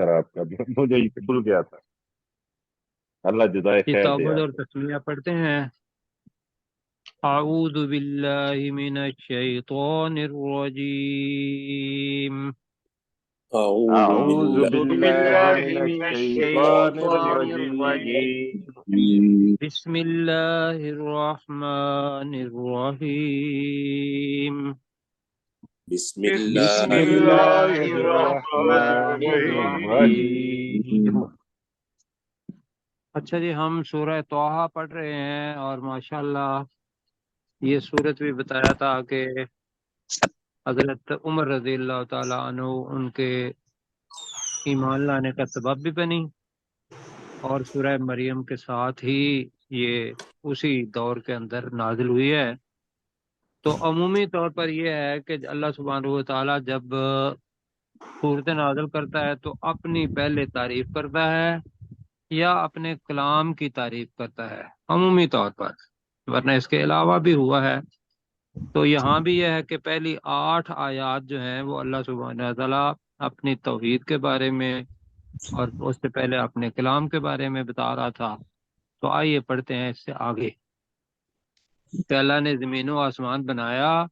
خراب کر دیا، مجھے بھول گیا تھا۔ اللہ جزائے یہ خیر دے تعوذ آپ اور کو۔ تسمیہ پڑھتے ہیں۔ اعوذ باللہ من الشیطان الرجیم، أعوذ اعوذ باللہ من بالله من الشیطان الشيطان الرجیم، الرجيم. بسم اللہ الرحمن الرحیم، بسم بسم الله بسم اللہ اللہ الرحمن الرحمن الرحیم۔ الرحیم۔ اچھا جی، ہم سورہ طٰہٰ پڑھ رہے ہیں، اور ماشاءاللہ یہ سورت بھی بتایا تھا کہ حضرت عمر رضی اللہ تعالیٰ عنہ ان کے ایمان لانے کا سبب بھی بنی، اور سورہ مریم کے ساتھ ہی یہ اسی دور کے اندر نازل ہوئی ہے۔ تو عمومی طور پر یہ ہے کہ اللہ سبحانہ و تعالیٰ جب صورت نازل کرتا ہے تو اپنی پہلے تعریف کرتا ہے یا اپنے کلام کی تعریف کرتا ہے، عمومی طور پر، ورنہ اس کے علاوہ بھی ہوا ہے۔ تو یہاں بھی یہ ہے کہ پہلی 8 آیات جو ہیں وہ اللہ سبحانہ و تعالیٰ اپنی توحید کے بارے میں اور اس سے پہلے اپنے کلام کے بارے میں بتا رہا تھا۔ تو آئیے پڑھتے ہیں اس سے آگے کہ اللہ نے زمین و آسمان بنایا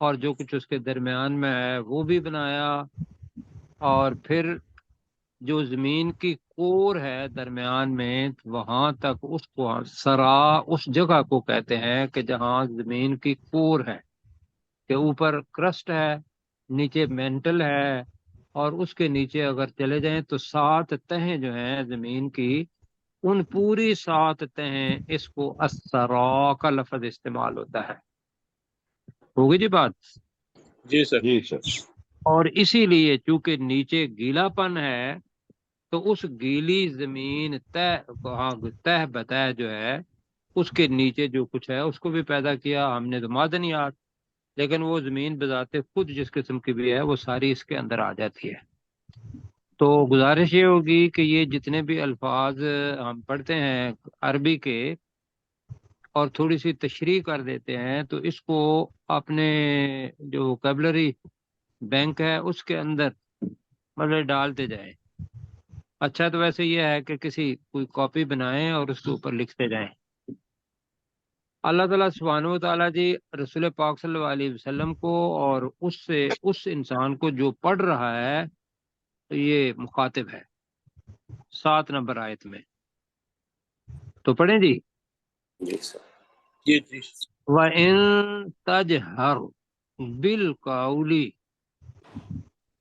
اور جو کچھ اس کے درمیان میں ہے وہ بھی بنایا، اور پھر جو زمین کی کور ہے درمیان میں وہاں تک اس کو سرا، اس جگہ کو کہتے ہیں کہ جہاں زمین کی کور ہے، کہ اوپر کرسٹ ہے، نیچے مینٹل ہے، اور اس کے نیچے اگر چلے جائیں تو 7 تہیں جو ہیں زمین کی، ان پوری 7 تہیں، اس کو السرا کا لفظ استعمال ہوتا ہے۔ ہوگی جی بات؟ جی سر. جی سر۔ اور اسی لیے چونکہ نیچے گیلا پن ہے تو اس گیلی زمین تہ بتہ جو ہے اس کے نیچے جو کچھ ہے اس کو بھی پیدا کیا ہم نے، تو معدنیات، لیکن وہ زمین بذات خود جس قسم کی بھی ہے وہ ساری اس کے اندر آ جاتی ہے۔ تو گزارش یہ ہوگی کہ یہ جتنے بھی الفاظ ہم پڑھتے ہیں عربی کے اور تھوڑی سی تشریح کر دیتے ہیں تو اس کو اپنے جو ووکیبلری بینک ہے اس کے اندر مطلب ڈالتے جائیں۔ اچھا تو ویسے یہ ہے کہ کوئی کاپی بنائیں اور اس کے اوپر لکھتے جائیں۔ اللہ تعالیٰ سبحانہ و تعالیٰ جی رسول پاک صلی اللہ علیہ وسلم کو اور اس انسان کو جو پڑھ رہا ہے تو یہ مخاطب ہے 7 نمبر آیت میں، تو پڑھیں جی۔ جی سر. جی جی. وَإِن تَجْهَرْ بِالْقَوْلِ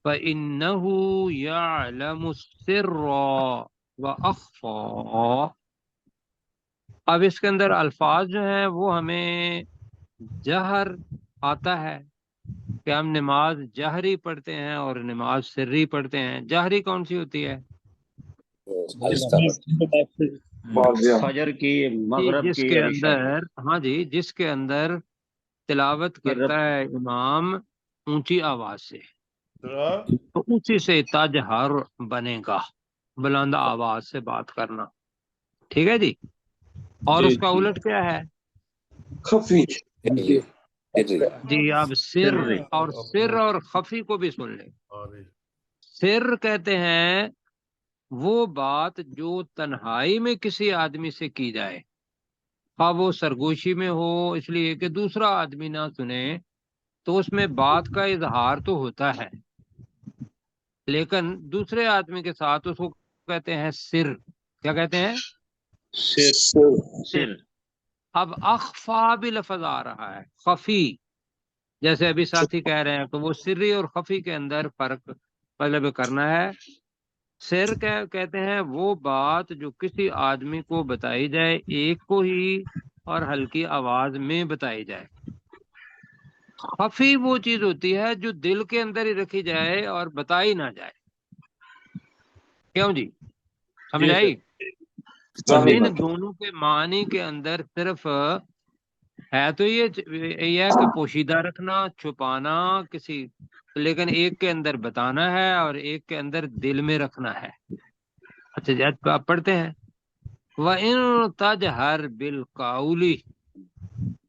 فَإِنَّهُ يَعْلَمُ السِّرَّ وَأَخْفَى۔ اب اس کے اندر الفاظ جو ہیں وہ ہمیں جہر آتا ہے کہ ہم نماز جہری پڑھتے ہیں اور نماز سری پڑھتے ہیں۔ جہری کون سی ہوتی ہے؟ فجر کی، مغرب جس کی، کے عشاء کی۔ اندر، ہاں جی، جس کے اندر تلاوت کرتا ہے امام اونچی آواز سے، تو اسی سے تجہر بنے گا، بلند آواز سے بات کرنا، ٹھیک ہے جی۔ اور اس کا الٹ کیا ہے؟ خفی. جی آپ سر اور خفی کو بھی سن لیں۔ سر کہتے ہیں وہ بات جو تنہائی میں کسی آدمی سے کی جائے، خواہ وہ سرگوشی میں ہو اس لیے کہ دوسرا آدمی نہ سنے، تو اس میں بات کا اظہار تو ہوتا ہے لیکن دوسرے آدمی کے ساتھ اس کو کہتے ہیں سر۔ کیا کہتے ہیں؟ سر۔ اب اخفا بھی لفظ آ رہا ہے، خفی، جیسے ابھی ساتھی کہہ رہے ہیں کہ وہ سری اور خفی کے اندر فرق مطلب کرنا ہے۔ سر کہتے ہیں وہ بات جو کسی آدمی کو بتائی جائے ایک کو ہی اور ہلکی آواز میں بتائی جائے۔ خفی وہ چیز ہوتی ہے جو دل کے اندر ہی رکھی جائے اور بتائی نہ جائے۔ کیوں جی؟ سمجھ آئی؟ ان دونوں کے معنی کے اندر صرف ہے تو یہ ہے کہ پوشیدہ رکھنا، چھپانا کسی، لیکن ایک کے اندر بتانا ہے اور ایک کے اندر دل میں رکھنا ہے۔ اچھا جی آپ پڑھتے ہیں وَإِن تَجْهَرْ بِالْقَوْلِ،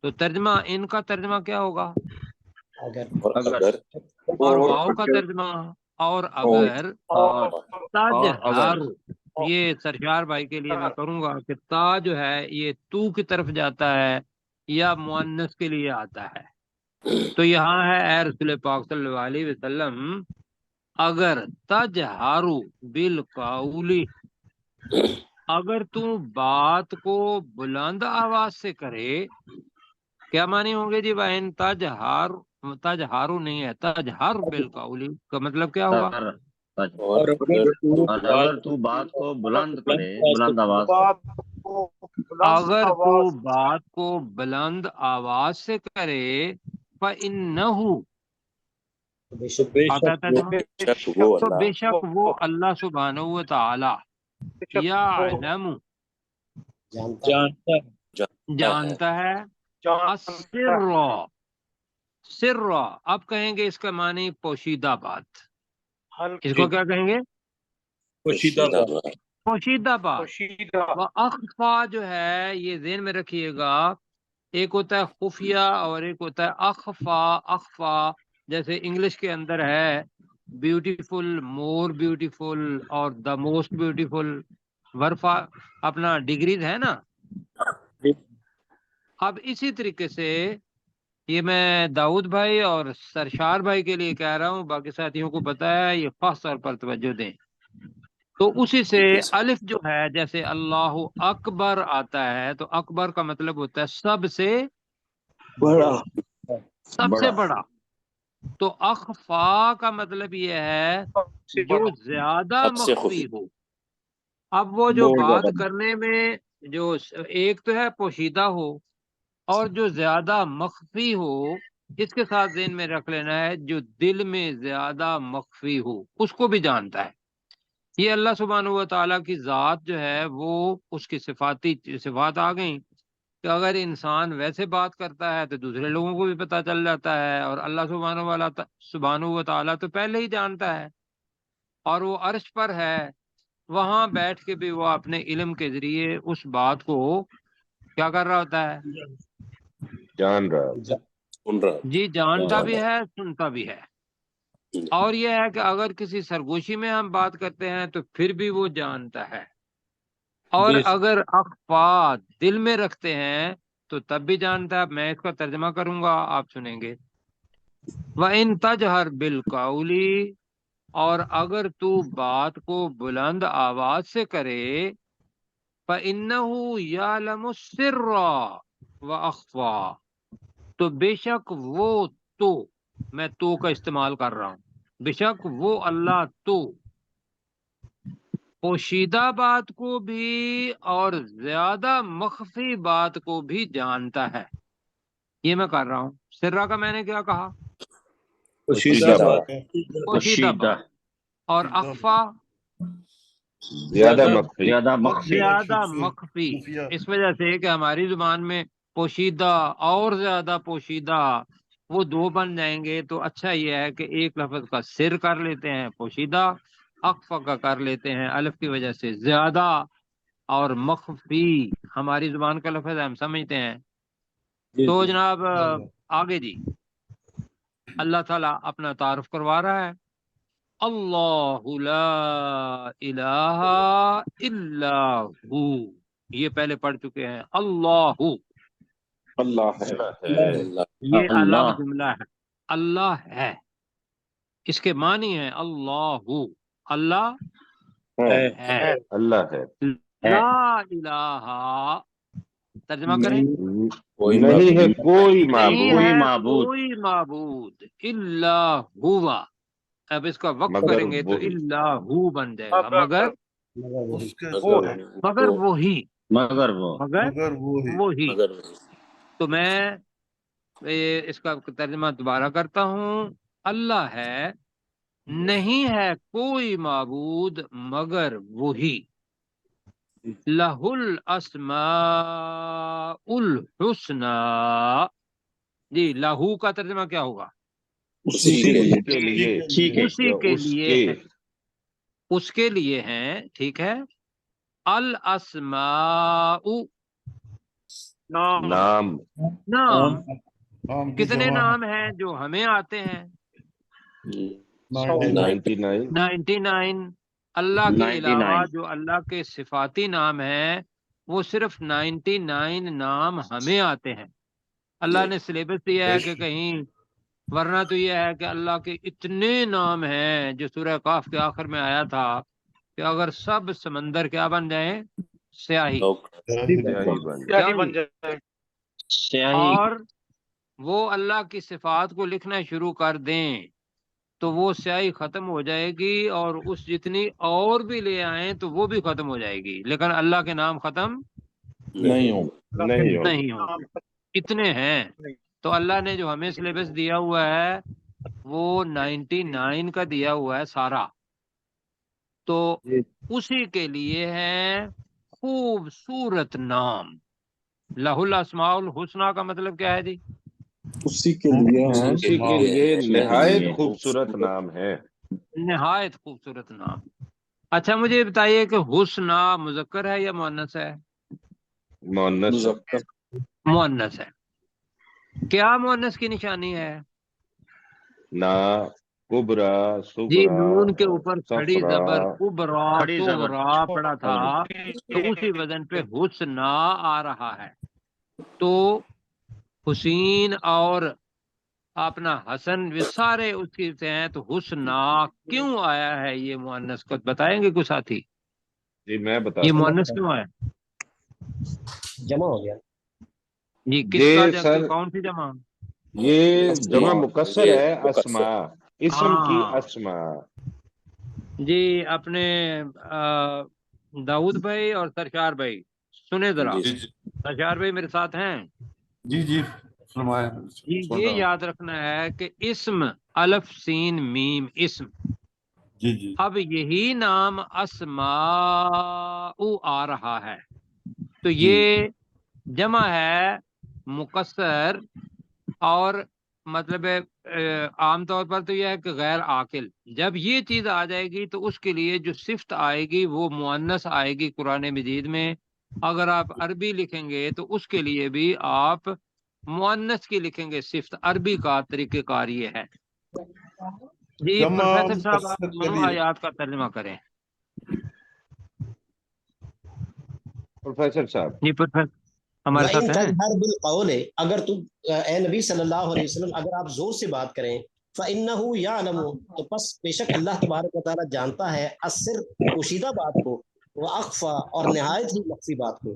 تو ترجمہ ان کا ترجمہ کیا ہوگا؟ اگر اور واؤ کا ترجمہ اور اگر تجہر، اگر یہ سرشار بھائی کے لیے میں کروں گا کہ تا جو ہے یہ تو کی طرف جاتا ہے یا مؤنث کے لیے آتا ہے. تو یہاں ہے اے رسول پاک صلی اللہ علیہ وسلم، اگر تجہارو بالقولی، اگر تو بات کو بلند آواز سے کرے، کیا معنی ہوں گے جی؟ بہن تجہارو نہیں ہے، تجہر بالقولی کا مطلب کیا ہوا؟ اور اگر تو بات کو بلند کرے، بلند آواز سے، بات کو بلند اگر تو آواز بات کو بلند آواز سے کرے فَإِنَّهُ، بے شک آتا ترجمہ، بے شک وہ تو اللہ بے شک وہ اللہ سبحانہ و تعالی شک وہ یعلم، جانتا ہے، جانتا السر، سر، اب کہیں گے اس کا معنی پوشیدہ بات. اس کو کیا کہیں گے؟ پوشیدہ بات. پوشیدہ بات. پوشیدہ وہ اخفا جو ہے یہ ذہن میں رکھیے گا، ایک ہوتا ہے خفیہ اور ایک ہوتا ہے اخفا. اخفا جیسے انگلش کے اندر ہے بیوٹیفل، مور بیوٹیفل اور دا موسٹ بیوٹیفل، ورفا اپنا ڈگریز ہے نا. اب اسی طریقے سے یہ میں داؤد بھائی اور سرشار بھائی کے لیے کہہ رہا ہوں، باقی ساتھیوں کو پتا ہے، یہ خاص طور پر توجہ دیں. تو اسی سے الف جو ہے جیسے اللہ اکبر آتا ہے تو اکبر کا مطلب ہوتا ہے سب سے بڑا. سب سے بڑا. تو اخفا کا مطلب یہ ہے سے جو بڑا زیادہ سب سے مخفی خفی. ہو. اب وہ جو بات کرنے میں جو ایک تو ہے پوشیدہ ہو اور جو زیادہ مخفی ہو، اس کے ساتھ ذہن میں رکھ لینا ہے جو دل میں زیادہ مخفی ہو اس کو بھی جانتا ہے. یہ اللہ سبحانہ و تعالیٰ کی ذات جو ہے وہ اس کی صفات آ گئیں کہ اگر انسان ویسے بات کرتا ہے تو دوسرے لوگوں کو بھی پتہ چل جاتا ہے، اور اللہ سبحانہ و تعالیٰ تو پہلے ہی جانتا ہے، اور وہ عرش پر ہے، وہاں بیٹھ کے بھی وہ اپنے علم کے ذریعے اس بات کو کیا کر رہا ہوتا ہے؟ جان رہا سن رہا. جی جانتا بھی ہے، سنتا بھی ہے. اور یہ ہے کہ اگر کسی سرگوشی میں ہم بات کرتے ہیں تو پھر بھی وہ جانتا ہے، اور اگر اخفا دل میں رکھتے ہیں تو تب بھی جانتا ہے. میں اس کا ترجمہ کروں گا، آپ سنیں گے. وَإِن تَجْهَرْ بِالْقَوْلِ، اور اگر تو بات کو بلند آواز سے کرے، فَإِنَّهُ يَعْلَمُ السِّرَّ وَأَخْفَى، تو بے شک وہ تو، میں تو کا استعمال کر رہا ہوں، بے شک وہ اللہ تو پوشیدہ بات کو بھی اور زیادہ مخفی بات کو بھی جانتا ہے. یہ میں کر رہا ہوں. سرا کا میں نے کیا کہا؟ پوشیدہ بات. پوشیدہ بات. اور اخفا زیادہ مخفی زیادہ مخفی. زیادہ مخفی. اس وجہ سے کہ ہماری زبان میں پوشیدہ اور زیادہ پوشیدہ وہ دو بن جائیں گے، تو اچھا یہ ہے کہ ایک لفظ کا سر کر لیتے ہیں پوشیدہ، اخفا کا کر لیتے ہیں الف کی وجہ سے زیادہ، اور مخفی ہماری زبان کا لفظ ہے، ہم سمجھتے ہیں. تو جناب آگے جی اللہ تعالیٰ اپنا تعارف کروا رہا ہے. اللہ لا الہ الا ہو، یہ پہلے پڑھ چکے ہیں. اللہ، اللہ ہے. یہ الگ اللہ جملہ ہے. اللہ ہے، اس کے معنی ہے اللہ، اللہ ہے. اللہ ہے. لا الہ، ترجمہ کریں. کوئی نہیں ہے کوئی نہیں معبود ہے معبود کوئی معبود الا ہوا. اب اس کا وقت مگر کریں گے تو وہی. الا ہو بن جائے گا، مگر وہ ہے. مگر وہی، مگر وہ مگر وہی. مگر تو میں اس کا ترجمہ دوبارہ کرتا ہوں. اللہ ہے، نہیں ہے کوئی معبود مگر وہی. لہ الاسماء الحسنی. جی لہو کا ترجمہ کیا ہوگا؟ اسی کے اسی لیے. کے لیے ٹھیک ہے. اسی یا کے اس لیے کے. ہے، اس کے لیے ہیں. ٹھیک ہے. الاسماء، نام. نام. کتنے نام ہیں جو ہمیں آتے ہیں؟ 99 99 اللہ کے 99 علاوہ جو اللہ کے صفاتی نام ہیں وہ صرف 99 نام ہمیں آتے ہیں. اللہ نے سلیبس دیا ہے کہ کہیں، ورنہ تو یہ ہے کہ اللہ کے اتنے نام ہیں جو سورہ کاف کے آخر میں آیا تھا کہ اگر سب سمندر کیا بن جائیں، سیاہی. سیاہی بن سیاہی. سیاہی. اور وہ اللہ کی صفات کو لکھنا شروع کر دیں تو وہ سیاہی ختم ہو جائے گی، اور اس جتنی اور بھی لے آئیں تو وہ بھی ختم ہو جائے گی، لیکن اللہ کے نام ختم نہیں ہوں نہیں ہوں. اتنے ہیں. تو اللہ نے جو ہمیں سلیبس دیا ہوا ہے وہ 99 کا دیا ہوا ہے سارا. تو اسی کے لیے ہے خوبصورت نام. لہ الاسماء الحسنی کا مطلب کیا ہے جی؟ اسی کے لیے اسی کے لیے نہایت خوبصورت نام ہے. نہایت خوبصورت نام. اچھا مجھے یہ بتائیے کہ حسنہ مذکر ہے یا مؤنث ہے؟ مؤنث مؤنث ہے. کیا مؤنث کی نشانی ہے؟ نا کبرا جی صغرا نون کے اوپر کھڑی زبر صفرا کبرا کھڑی زبر. صغرا پڑا تھا تو اسی وزن پہ حسنہ آ رہا ہے. تو حسین اور اپنا حسن وہ سارے اس کی سے ہیں. تو حسنہ کیوں آیا ہے یہ مؤنث کو بتائیں گے کچھ ساتھی؟ جی میں یہ بتاتا ہوں. مؤنث کیوں آیا؟ جمع ہو گیا. جی کس یہ کا سر کون سی جمع؟ یہ جمع مکسر یہ ہے. مکسر. اسماء اسم کی ہاں. اسماء. جی اپنے داؤد بھائی اور سرشار بھائی سنیں ذرا. جی سرشار بھائی میرے ساتھ ہیں؟ جی فرمایا. جی یہ یاد رکھنا ہے کہ اسم الف سین میم اسم. جی اب یہی نام اسماء آ رہا ہے تو یہ جمع ہے مکسر، اور مطلب عام طور پر تو یہ ہے کہ غیر عاقل. جب یہ چیز آ جائے گی تو اس کے لیے جو صفت آئے گی وہ مؤنث آئے گی قرآن مجید میں. اگر آپ عربی لکھیں گے تو اس کے لیے بھی آپ مؤنث کی لکھیں گے صفت. عربی کا طریقہ کار یہ ہے. جی پروفیسر صاحب آپ دونوں آیات کا ترجمہ کریں. پروفیسر صاحب. جی پروفیسر ہمارے وَإِن ساتھ ہیں؟ تَجْهَرْ بِالْقَوْلِ، اگر تم اے نبی صلی اللہ علیہ وسلم اگر آپ زور سے بات کریں، فَإِنَّهُ يَعْلَمُ، تو پس بے شک اللہ تبارک و تعالیٰ جانتا ہے السر پوشیدہ بات کو، وَأَخْفَى اور نہایت ہی مخفی بات کو.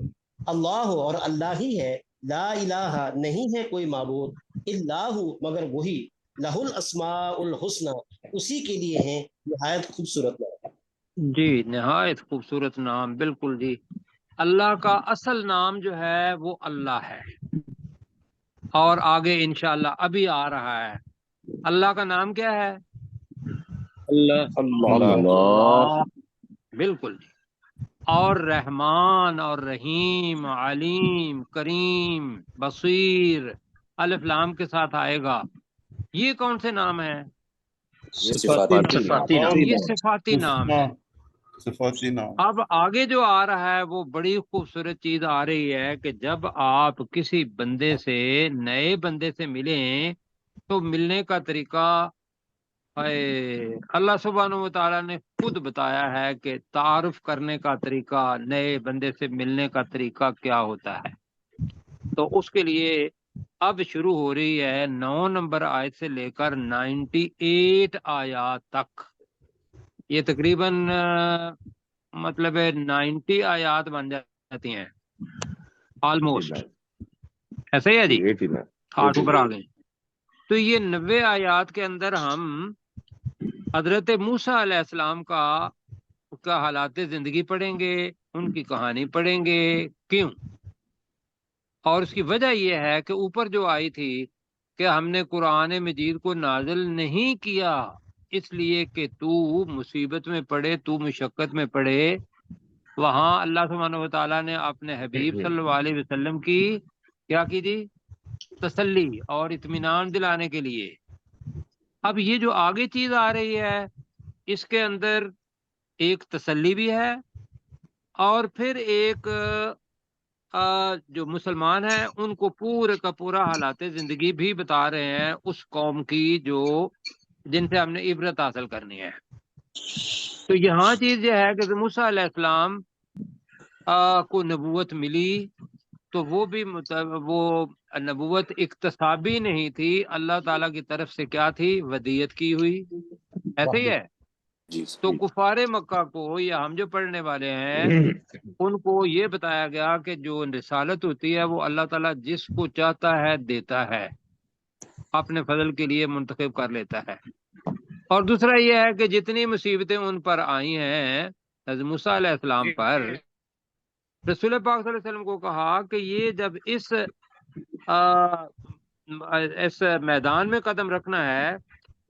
اللہ اور اللہ ہی ہے، لا الہ نہیں ہے کوئی معبود، الا ہو مگر وہی، لہ الاسماء الحسنی اسی کے لیے ہیں نہایت خوبصورت نام. جی نہایت خوبصورت نام. بالکل جی. اللہ کا اصل نام جو ہے وہ اللہ ہے، اور آگے انشاءاللہ ابھی آ رہا ہے. اللہ کا نام کیا ہے؟ اللہ. اللہ. بالکل جی. اور رحمان اور رحیم، علیم، کریم، بصیر الف لام کے ساتھ آئے گا. یہ کون سے نام ہیں؟ صفاتی نام. یہ صفاتی نام ہے. صفاتی نام. اب آگے جو آ رہا ہے وہ بڑی خوبصورت چیز آ رہی ہے کہ جب آپ کسی بندے سے نئے بندے سے ملیں تو ملنے کا طریقہ اللہ سبحانہ و تعالیٰ نے خود بتایا ہے کہ تعارف کرنے کا طریقہ، نئے بندے سے ملنے کا طریقہ کیا ہوتا ہے. تو اس کے لیے اب شروع ہو رہی ہے 9 نمبر آیت سے لے کر 98 آیات تک. یہ تقریباً مطلب 90 آیات بن جاتی ہیں آلموسٹ. ایسا ہی ہے جی، 89 8 اوپر آ گئے. تو یہ 90 آیات کے اندر ہم حضرت موسیٰ علیہ السلام کا حالات زندگی پڑھیں گے، ان کی کہانی پڑھیں گے. کیوں؟ اور اس کی وجہ یہ ہے کہ اوپر جو آئی تھی کہ ہم نے قرآن مجید کو نازل نہیں کیا اس لیے کہ تو مصیبت میں پڑے، تو مشقت میں پڑے. وہاں اللہ سبحانہ و تعالیٰ نے اپنے حبیب صلی اللہ علیہ وسلم کی کیا کی تھی؟ تسلی اور اطمینان دلانے کے لیے. اب یہ جو آگے چیز آ رہی ہے اس کے اندر ایک تسلی بھی ہے، اور پھر ایک جو مسلمان ہیں ان کو پورے کا پورا حالات زندگی بھی بتا رہے ہیں اس قوم کی جو جن سے ہم نے عبرت حاصل کرنی ہے۔ تو یہاں چیز یہ ہے کہ موسیٰ علیہ السلام کو نبوت ملی تو وہ بھی وہ نبوت اکتسابی نہیں تھی، اللہ تعالیٰ کی طرف سے کیا تھی؟ ودیت کی ہوئی، ایسے ہی ہے۔ تو کفار مکہ کو یا ہم جو پڑھنے والے ہیں ان کو یہ بتایا گیا کہ جو رسالت ہوتی ہے وہ اللہ تعالیٰ جس کو چاہتا ہے دیتا ہے، اپنے فضل کے لیے منتخب کر لیتا ہے۔ اور دوسرا یہ ہے کہ جتنی مصیبتیں ان پر آئی ہیں حضرت موسیٰ علیہ السلام پر، رسول پاک صلی اللہ علیہ وسلم کو کہا کہ یہ جب اس میدان میں قدم رکھنا ہے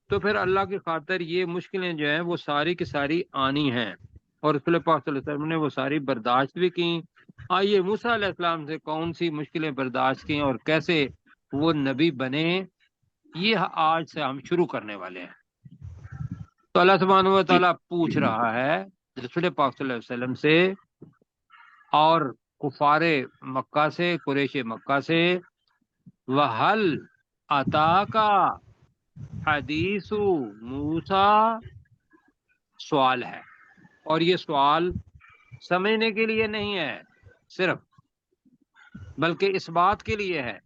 تو پھر اللہ کی خاطر یہ مشکلیں جو ہیں وہ ساری کی ساری آنی ہیں، اور رسول پاک صلی اللہ علیہ وسلم نے وہ ساری برداشت بھی کی۔ آئیے موسیٰ علیہ السلام سے کون سی مشکلیں برداشت کی اور کیسے وہ نبی بنے، یہ آج سے ہم شروع کرنے والے ہیں۔ تو اللہ سبحانہ و تعالیٰ پوچھ رہا ہے رسول پاک صلی اللہ علیہ وسلم سے اور کفار مکہ سے، قریش مکہ سے، وَهَلْ أَتَاكَ حدیث موسیٰ، سوال ہے، اور یہ سوال سمجھنے کے لیے نہیں ہے صرف، بلکہ اس بات کے لیے ہے۔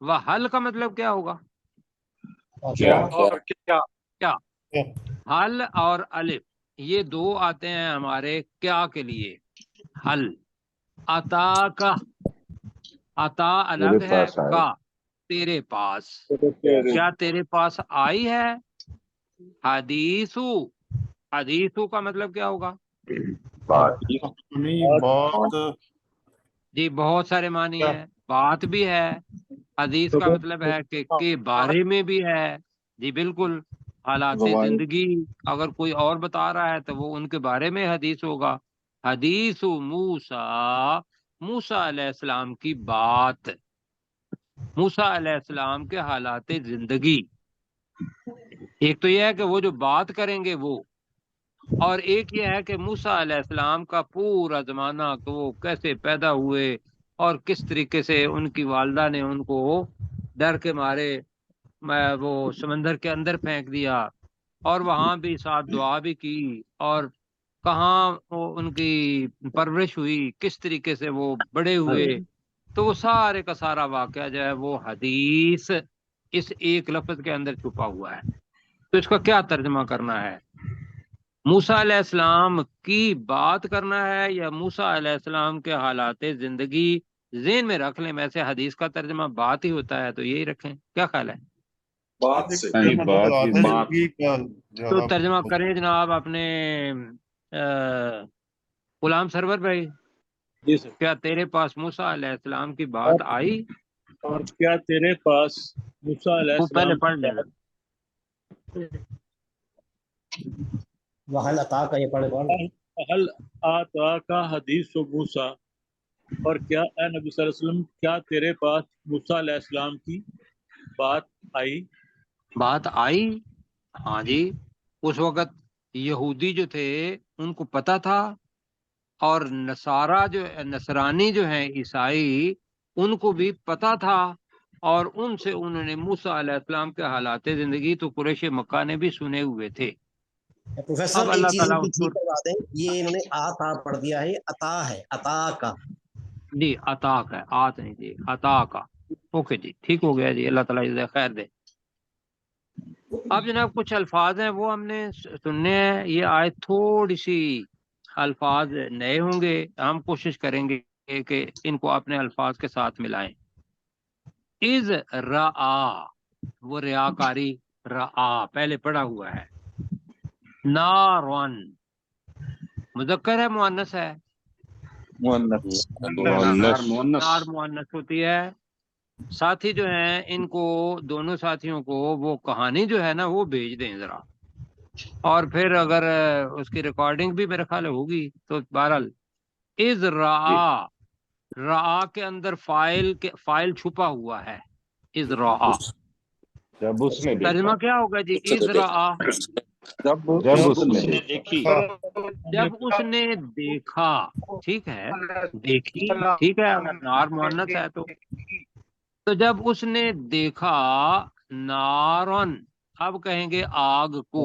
وَهَلْ کا مطلب کیا ہوگا؟ کیا حل اور الف یہ دو آتے ہیں ہمارے کیا کے لیے، حل۔ عطا کا، عطا الگ ہے، کا تیرے پاس، کیا تیرے پاس آئی ہے؟ حدیثو، حدیثو کا مطلب کیا ہوگا؟ بہت جی بہت سارے معنی ہیں، بات بھی ہے، حدیث کا مطلب ہے کہ کے بارے میں بھی ہے، جی بالکل، حالات زندگی اگر کوئی اور بتا رہا ہے تو وہ ان کے بارے میں حدیث ہوگا۔ حدیث موسیٰ، موسیٰ علیہ السلام کی بات، موسیٰ علیہ السلام کے حالات زندگی، ایک تو یہ ہے کہ وہ جو بات کریں گے وہ، اور ایک یہ ہے کہ موسیٰ علیہ السلام کا پورا زمانہ کہ وہ کیسے پیدا ہوئے اور کس طریقے سے ان کی والدہ نے ان کو ڈر کے مارے وہ سمندر کے اندر پھینک دیا، اور وہاں بھی ساتھ دعا بھی کی، اور کہاں ان کی پرورش ہوئی، کس طریقے سے وہ بڑے ہوئے، تو وہ سارے کا سارا واقعہ جو ہے وہ حدیث اس ایک لفظ کے اندر چھپا ہوا ہے۔ تو اس کا کیا ترجمہ کرنا ہے؟ موسیٰ علیہ السلام کی بات کرنا ہے یا موسیٰ علیہ السلام کے حالات زندگی؟ ذہن میں رکھ لیں، ویسے حدیث کا ترجمہ بات ہی ہوتا ہے تو یہی رکھیں، کیا خیال ہے؟ تو ترجمہ کریں جناب اپنے غلام سرور بھائی۔ جی سر۔ کیا تیرے پاس موسیٰ علیہ السلام کی بات آئی؟ اور کیا تیرے پاس موسیٰ علیہ وہ پہلے السلام پڑھ لینا۔ وَهَلْ أَتَاكَ، یہ پڑھے حل آتا کا حدیث و موسیٰ، اور کیا اے نبی صلی اللہ علیہ وسلم کیا تیرے پاس موسیٰ علیہ السلام کی بات آئی؟ بات آئی، ہاں جی، اس وقت یہودی جو تھے ان کو پتہ تھا، اور نصرانی جو ہیں عیسائی ان کو بھی پتہ تھا، اور ان سے انہوں نے موسیٰ علیہ السلام کے حالات زندگی تو قریش مکہ نے بھی سنے ہوئے تھے۔ پروفیسر اب ایک اللہ چیز تعالیٰ ان کی ٹھیک کروا دیں، یہ انہوں نے آتا پڑھ دیا ہے، عطا ہے، عطا کا۔ جی عطا کا، آت نہیں جی، عطا کا، اوکے جی ٹھیک ہو گیا جی، اللہ تعالیٰ جزائے خیر دے۔ اب جناب کچھ الفاظ ہیں وہ ہم نے سننے ہیں، یہ آیت تھوڑی سی الفاظ نئے ہوں گے، ہم کوشش کریں گے کہ ان کو اپنے الفاظ کے ساتھ ملائیں۔ از رعا، وہ ریاکاری، رعا پہلے پڑھا ہوا ہے۔ نارون، مذکر ہے مؤنث ہے؟ نار مؤنث ہوتی ہے۔ ساتھی جو ہیں ان کو، دونوں ساتھیوں کو وہ کہانی جو ہے نا وہ بھیج دیں ذرا، اور پھر اگر اس کی ریکارڈنگ بھی میرے خیال ہوگی تو بہرحال از رعا، رعا کے اندر فائل چھپا ہوا ہے، از رعا، جب اس نے ترجمہ کیا ہوگا جی؟ از رعا، جب اس نے دیکھی، جب اس نے دیکھا، ٹھیک ہے، دیکھی، ٹھیک ہے، نار مؤنث ہے تو جب اس نے دیکھا، نارن اب کہیں گے آگ کو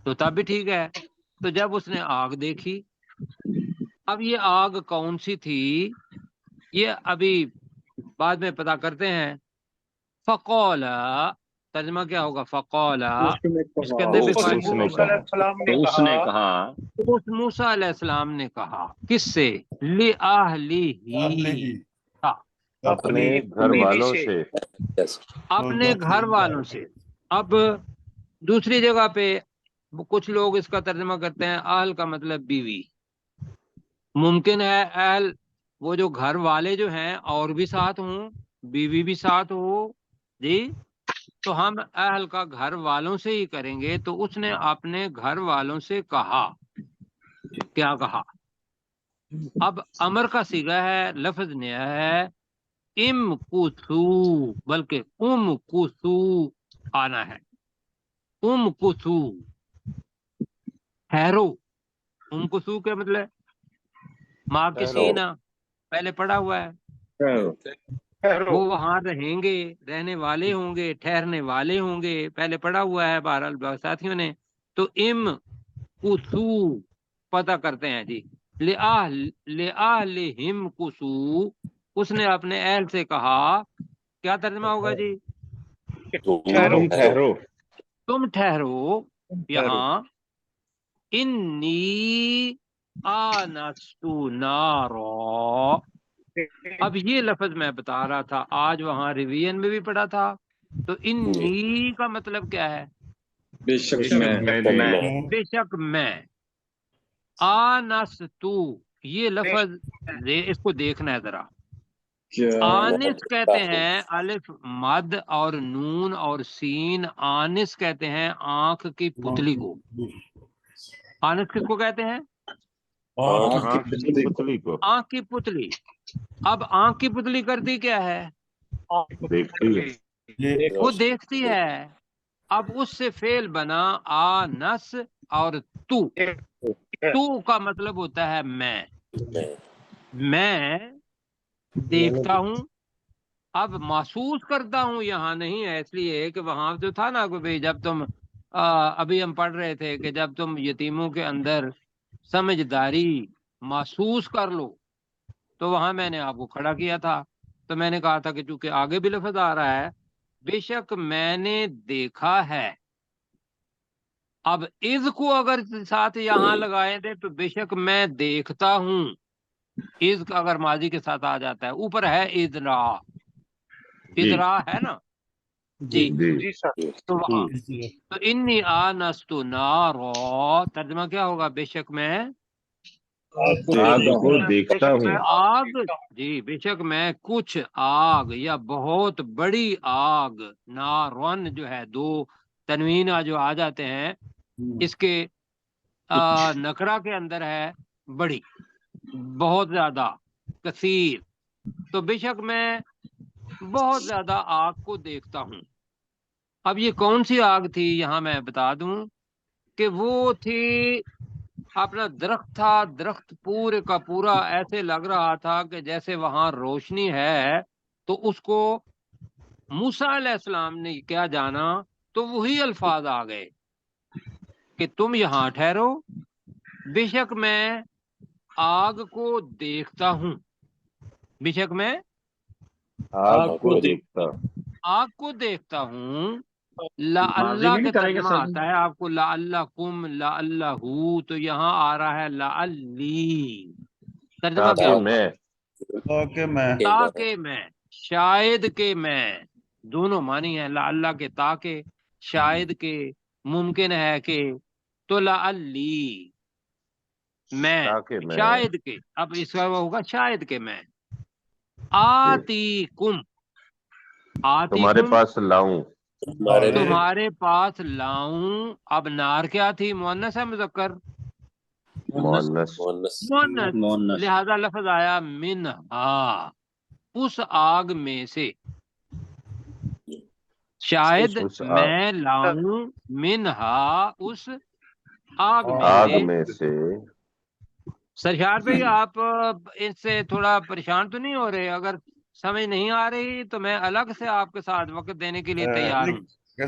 تو تب بھی ٹھیک ہے. تو جب اس نے آگ دیکھی، اب یہ آگ کون سی تھی یہ ابھی بعد میں پتا کرتے ہیں. فقولا ترجمہ کیا ہوگا؟ فقولا اس کے اندر بھی اس فائدہ نے ہوگا. کہا، تو اس نے کہا اس موسیٰ علیہ السلام نے کہا کس سے؟ لِأَهْلِهِ اپنے گھر والوں سے. اپنے گھر والوں سے. اب دوسری جگہ پہ کچھ لوگ اس کا ترجمہ کرتے ہیں اہل کا مطلب بیوی. ممکن ہے اہل وہ جو گھر والے جو ہیں اور بھی ساتھ ہوں، بیوی بھی ساتھ ہو جی. تو ہم اہل کا گھر والوں سے ہی کریں گے. تو اس نے اپنے گھر والوں سے کہا. کیا کہا؟ اب امر کا صیغہ ہے، لفظ نیا ہے. ام کسو بلکہ ام کسو آنا ہے. ام کسو ٹھہرو. ام کسو کے مطلب ماں کسی نہ پہلے پڑا ہوا ہے، وہ وہاں رہیں گے، رہنے والے ہوں گے، ٹھہرنے والے ہوں گے، پہلے پڑا ہوا ہے بہرحال ساتھیوں نے. تو ام کسو پتہ کرتے ہیں جی. لِأَهْلِهِمْ کسو اس نے اپنے اہل سے کہا. کیا ترجمہ ہوگا جی؟ تم ٹھہرو. تم ٹھہرو یہاں. انی آنست نارا. اب یہ لفظ میں بتا رہا تھا آج وہاں ریویژن میں بھی پڑھا تھا. تو انی کا مطلب کیا ہے؟ بے شک میں بے شک میں. آنست یہ لفظ اس کو دیکھنا ہے ذرا. آنس کہتے ہیں الف مد اور نون اور سین. آنس کہتے ہیں آنکھ کی پتلی کو. آنس کس کو کہتے ہیں؟ آنکھ کی پتلی کو. آنکھ کی پتلی. اب آنکھ کی پتلی کرتی کیا ہے؟ دیکھتی ہے. وہ دیکھتی ہے. اب اس سے فعل بنا آنس اور تو کا مطلب ہوتا ہے میں دیکھتا ہوں. اب محسوس کرتا ہوں یہاں نہیں ہے، اس لیے کہ وہاں جو تھا نا کہ جب تم ابھی ہم پڑھ رہے تھے کہ جب تم یتیموں کے اندر سمجھداری محسوس کر لو، تو وہاں میں نے آپ کو کھڑا کیا تھا. تو میں نے کہا تھا کہ چونکہ آگے بھی لفظ آ رہا ہے بے شک میں نے دیکھا ہے. اب اذ کو اگر ساتھ یہاں لگائے تھے تو بے شک میں دیکھتا ہوں. اذ اگر ماضی کے ساتھ آ جاتا ہے، اوپر ہے ادرا. ادرا ہے نا جی. تو وہاں تو انی آنست نارا ترجمہ کیا ہوگا؟ بے شک میں آگ کو دیکھتا ہوں. آگ جی. بے شک میں کچھ آگ یا بہت بڑی آگ. نارون جو ہے دو تنوین جو آ جاتے ہیں اس کے نکرا کے اندر ہے بڑی، بہت زیادہ، کثیر. تو بے شک میں بہت زیادہ آگ کو دیکھتا ہوں. اب یہ کون سی آگ تھی یہاں میں بتا دوں کہ وہ تھی اپنا درخت تھا. درخت پورے کا پورا ایسے لگ رہا تھا کہ جیسے وہاں روشنی ہے. تو اس کو موسیٰ علیہ السلام نے کیا جانا تو وہی الفاظ آ گئے کہ تم یہاں ٹھہرو، بے شک میں آگ کو دیکھتا ہوں. بے شک میں آگ کو دیکھتا. آگ کو دیکھتا ہوں. لا اللہ کے ترجمہ آتا ہے آپ کو لا اللہ کم لا اللہ ہو، تو یہاں آ رہا ہے لا علی. ترجمہ کیا ہوگا؟ تاکہ میں، شاید کہ میں. دونوں معنی ہیں لا اللہ کے تاکہ، شاید کہ، ممکن ہے کہ. تو لا علی میں، تاکہ میں شاید کہ. اب اس کا ہوگا شاید کہ میں آتی کم. آتی تمہارے کم پاس لاؤں. تمہارے پاس لاؤں. اب نار کیا تھی؟ مؤنث ہے مذکر؟ مؤنث. مؤنث. لہذا لفظ آیا منہا، اس آگ میں سے. شاید اس میں لاؤں منہا اس آگ میں سے. سرشار بھائی آپ اس سے تھوڑا پریشان تو نہیں ہو رہے؟ اگر سمجھ نہیں آ رہی تو میں الگ سے آپ کے ساتھ وقت دینے کے لیے تیار ہوں.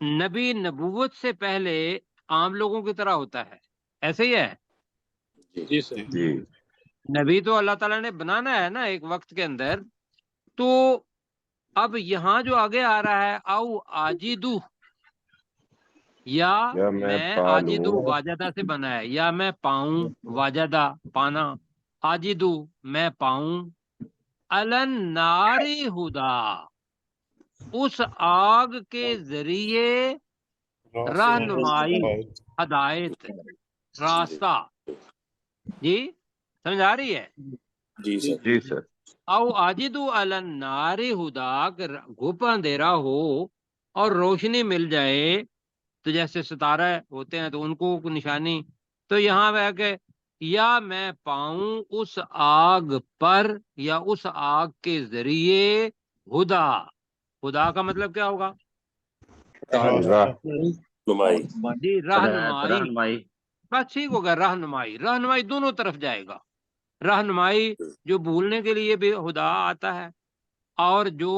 نبی نبوت سے پہلے عام لوگوں کی طرح ہوتا ہے، ایسے ہی ہے؟ جی سر جی نبی تو اللہ تعالیٰ نے بنانا ہے نا ایک وقت کے اندر. تو اب یہاں جو آگے آ رہا ہے او آجدو، یا میں آجدو واجدہ سے بنا ہے، یا میں پاؤں، واجدہ پانا، آجدو میں پاؤں، الن ناری ہدا اس آگ کے ذریعے رہنمائی، ہدایت، راستہ. جی سمجھ آ رہی ہے؟ جی سر. او آجدو الن ناری ہدا، اگر گھپ اندھیرا ہو اور روشنی مل جائے، تو جیسے ستارہ ہوتے ہیں تو ان کو نشانی، تو یہاں پہ کہ یا میں پاؤں اس آگ پر یا اس آگ کے ذریعے ہدا. ہدا کا مطلب کیا ہوگا؟ جی رہنمائی. رہنمائی. بس ٹھیک ہوگا، رہنمائی. رہنمائی دونوں طرف جائے گا. رہنمائی جو بھولنے کے لیے بھی ہدا آتا ہے، اور جو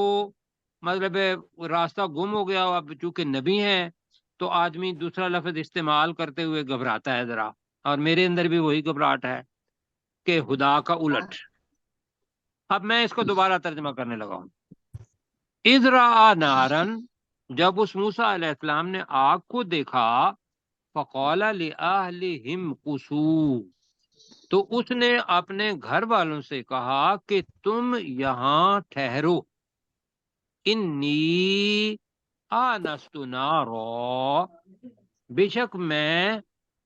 مطلب راستہ گم ہو گیا، اب چونکہ نبی ہیں تو آدمی دوسرا لفظ استعمال کرتے ہوئے گھبراتا ہے ذرا، اور میرے اندر بھی وہی گھبراہٹ ہے کہ خدا کا الٹ. اب میں اس کو دوبارہ ترجمہ کرنے لگا ہوں. اذ رأى نارن، جب اس موسیٰ علیہ السلام نے آگ کو دیکھا، فقال لأہلہم قصوا، تو اس نے اپنے گھر والوں سے کہا کہ تم یہاں ٹھہرو. انی آنست نارا، بے شک میں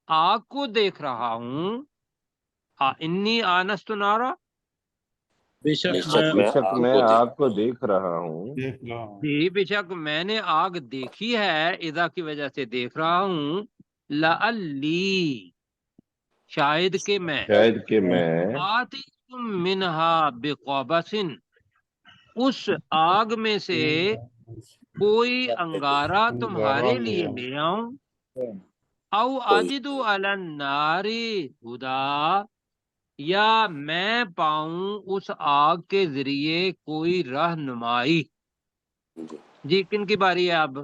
آگ کو دیکھ رہا ہوں. انی آنست نارا، بے شک بے شک میں آپ کو دیکھ رہا ہوں. جی بے شک میں نے آگ دیکھی ہے، اذا کی وجہ سے دیکھ رہا ہوں. لعلی، شاید کہ میں، شاید کہ میں آتیکم منہا بقبس، اس آگ میں سے کوئی انگارہ تمہارے لیے لے آؤں. او اجدو علی النار ہدا، یا میں پاؤں اس آگ کے ذریعے کوئی رہنمائی. جی کن کی باری ہے اب؟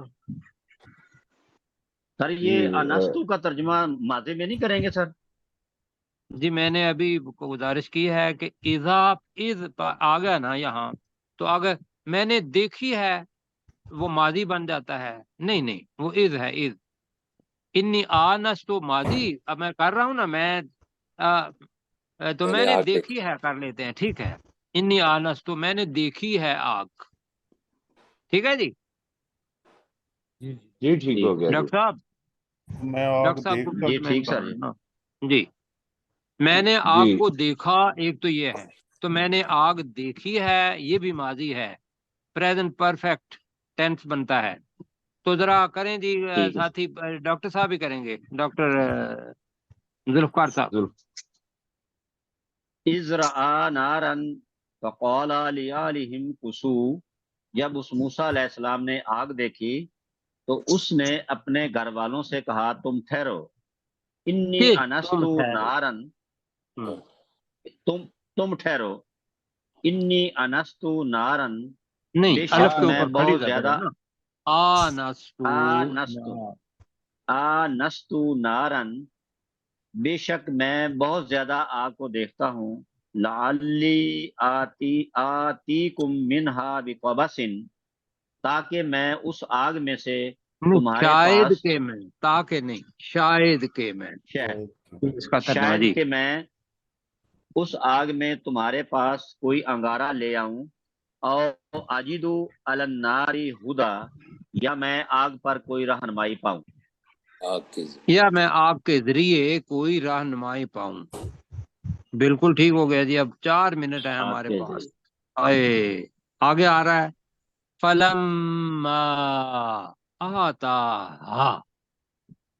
سر یہ انستو کا ترجمہ ماضی میں نہیں کریں گے سر؟ جی میں نے ابھی گزارش کی ہے کہ اذا اذ آ گیا نا یہاں، تو اگر میں نے دیکھی ہے وہ ماضی بن جاتا ہے. نہیں نہیں، وہ اذ ہے. اذ انی آنس تو ماضی، اب میں کر رہا ہوں نا میں تو میں نے دیکھی ہے کر لیتے ہیں، ٹھیک ہے. انی آنس تو میں نے دیکھی ہے آگ. ٹھیک ہے جی جی ٹھیک ہو گیا. ڈاکٹر صاحب، میں آگ ڈاکٹر صاحب کو جی ٹھیک سر. جی میں نے آگ جی کو دیکھا، ایک تو یہ ہے، تو میں نے آگ دیکھی ہے یہ بھی ماضی ہے، پریزنٹ پرفیکٹ ٹینس بنتا ہے. تو ذرا کریں جی ٹھیک ہے. ساتھی ڈاکٹر صاحب ہی کریں گے، ڈاکٹر ذوالفقار صاحب. اذ رأى نارا فقال لآلہم قصوا، جب اس موسیٰ علیہ السلام نے آگ دیکھی تو اس نے اپنے گھر والوں سے کہا تم ٹھہرو. انی ٹھیک، انست تم ٹھہرو. نارن، تم ٹھہرو. انی انست نارن، نہیں، بے الف شک کے میں اوپر کھڑی بہت کر زیادہ دینا نا. آنست نارن، بے شک میں بہت زیادہ آگ کو دیکھتا ہوں. لعلی آتیکم منہا بقبس، تاکہ میں اس آگ میں سے تمہارے شاید پاس، کہ میں، تاکہ نہیں، شاید کہ میں، اس کا ترجمہ شاید جی. کہ میں اس آگ میں تمہارے پاس کوئی انگارہ لے آؤں. اور اجدو علی النار ہدا، یا میں آگ پر کوئی رہنمائی پاؤں. یا میں آگ کے ذریعے کوئی رہنمائی پاؤں. بالکل ٹھیک ہو گیا جی. اب 4 منٹ ہیں آگ ہمارے کے پاس. ذریعے. آگے آ رہا ہے فلما آتاہا،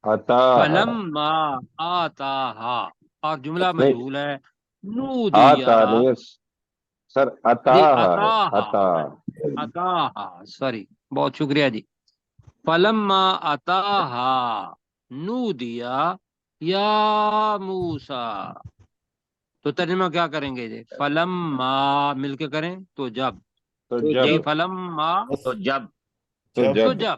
عطا فلما آتاہا، اور جملہ نہیں، مجہول ہے. نودیا، آتا نہیں سر، عطا جی ہے. عطا عطاہا، سوری، بہت شکریہ جی. فلما آتاہا نودیا یا موسیٰ. تو ترجمہ کیا کریں گے جی؟ فلما مل کے کریں تو جب. تو جی جب فلما تو جب تو جب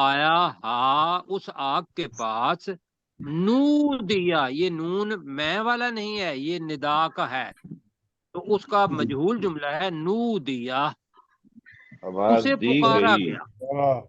آیا ہا اس آگ کے پاس، نو دیا، یہ نون میں والا نہیں ہے، یہ ندا کا ہے، تو اس کا مجہول جملہ ہے نو دیا، آواز اسے دی پکارا گئی گیا،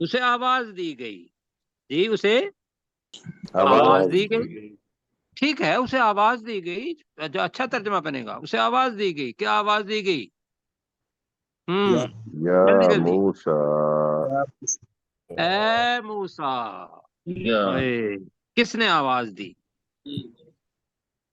اسے آواز دی گئی، جی اسے آواز آواز دی گئی، ٹھیک ہے اسے آواز دی گئی، جو اچھا ترجمہ بنے گا، اسے آواز دی گئی، کیا آواز دی گئی؟ یا جلدی جلدی، موسیٰ اے موسیٰ، یا کس نے آواز دی؟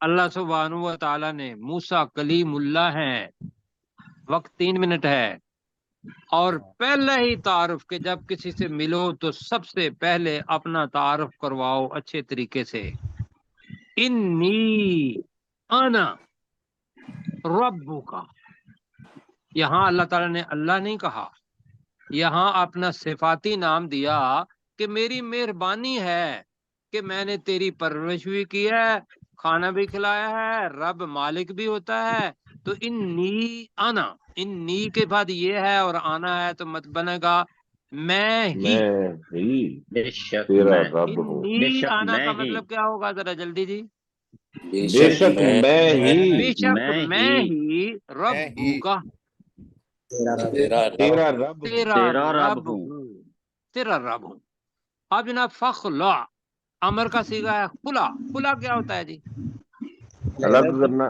اللہ سبحانہ و تعالیٰ نے۔ موسیٰ کلیم اللہ ہیں، وقت 3 منٹ ہے، اور پہلے ہی تعارف کہ جب کسی سے ملو تو سب سے پہلے اپنا تعارف کرواؤ اچھے طریقے سے۔ انی انا ربک، یہاں اللہ تعالیٰ نے اللہ نہیں کہا، یہاں اپنا صفاتی نام دیا کہ میری مہربانی ہے کہ میں نے تیری پرورش بھی کی ہے، کھانا بھی کھلایا ہے، رب مالک بھی ہوتا ہے، تو انی انا، انی کے بعد یہ ہے اور آنا ہے تو مت بنے گا میں ہی، میں ہی بے شک تیرا میں رب ہوں، بے انی شک آنا میں کا ہی مطلب کیا ہوگا ذرا جلدی جی؟ بے شک میں بے ہی شک میں میں ہی ہی ربو کا، تیرا رب ہوں۔ تیرا تیرا رب رب ہوں۔ ہوں، تیرا رب ہوں۔ اب جناب فخلا امر کا صیغہ ہے خلا، خلا کیا ہوتا ہے جی؟ الگ کرنا،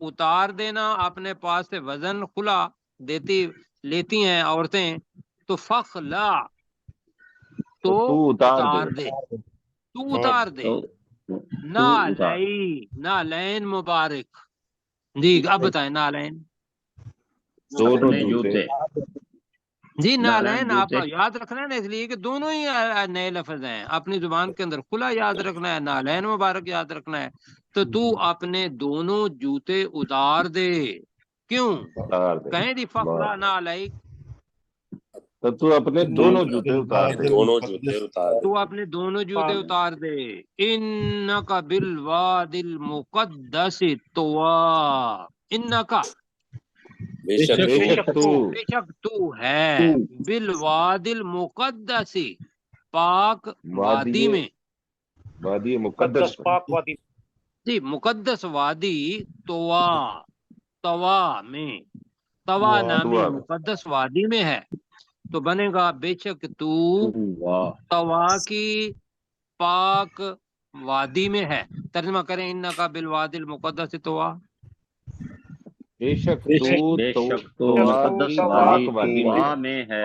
اتار دینا اپنے پاس سے وزن، خلا لیتی ہیں عورتیں، تو فخلا تو تو اتار اتار دے، دے، تو اتار دے، تو نالئی، نالین مبارک، جی اب بتائیں نالین، دونوں اپنے جوتے، جوتے جی نالین نالین آپ جوتے یاد رکھنا ہے نا، اس لیے کہ دونوں ہی نئے لفظ ہیں، اپنی زبان کے اندر کھلا یاد رکھنا ہے، نالین مبارک یاد رکھنا ہے، تو اپنے دونوں جوتے اتار دے، کیوں؟ اتار دے، کہیں دی فخلا بس نالیک، تو اپنے دونوں جوتے اتار دے، تو اپنے دونوں جوتے اتار دے، انکا بالواد المقدس طوا، انکا بے شک بے شک تو بے شک تو ہے بالواد المقدس پاک وادی میں، وادی مقدس میں، جی مقدس وادی طوا، طوا میں، طوا نامی طوا میں، مقدس وادی میں ہے، تو بنے گا بے شک تو واہ طوا کی پاک وادی میں ہے، ترجمہ کریں انکا بالواد المقدس طوا، بے شک تو بے تو شک تو طوا مقدس کی وادی پاک وادی میں طوا ہے، میں ہے،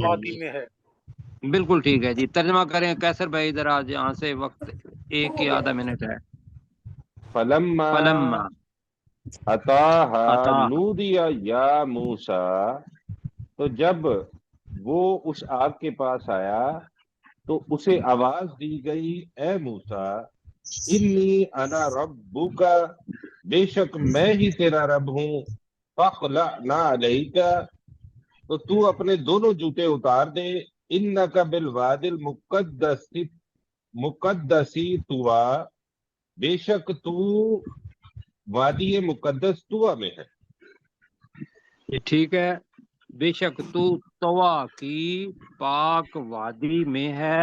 وادی میں ہے، بالکل ٹھیک ہے جی، ترجمہ کریں کیسر بھائی ذرا، یہاں سے وقت ایک ہی آدھا منٹ ہے۔ فلما فلما اتاہا عطا، نودیا یا موسیٰ، تو جب وہ اس آگ کے پاس آیا تو اسے آواز دی گئی، اے موسیٰ انی انا ربک، بے شک میں ہی تیرا رب ہوں، فخلع نعلیک، تو اپنے دونوں جوتے اتار دے، انک بالواد مقدسی طوا، بے شک تو وادی مقدس طوا میں ہے، یہ ٹھیک ہے، بے شک تو طوا کی پاک وادی میں ہے،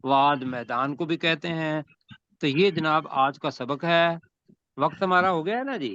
واد میدان کو بھی کہتے ہیں، تو یہ جناب آج کا سبق ہے، وقت ہمارا ہو گیا ہے نا جی،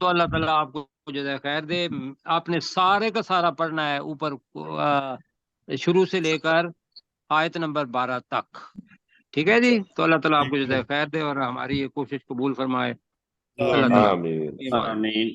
تو اللہ تعالیٰ آپ کو جزائے خیر دے، آپ نے سارے کا سارا پڑھنا ہے اوپر شروع سے لے کر آیت نمبر 12 تک، ٹھیک ہے جی، تو اللہ تعالیٰ آپ کو جزائے خیر دے اور ہماری یہ کوشش قبول فرمائے، اللہ تعالیٰ آمین، آمین۔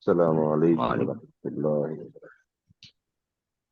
السلام علیکم وعلیکم ورحمۃ اللہ وبرکاتہ۔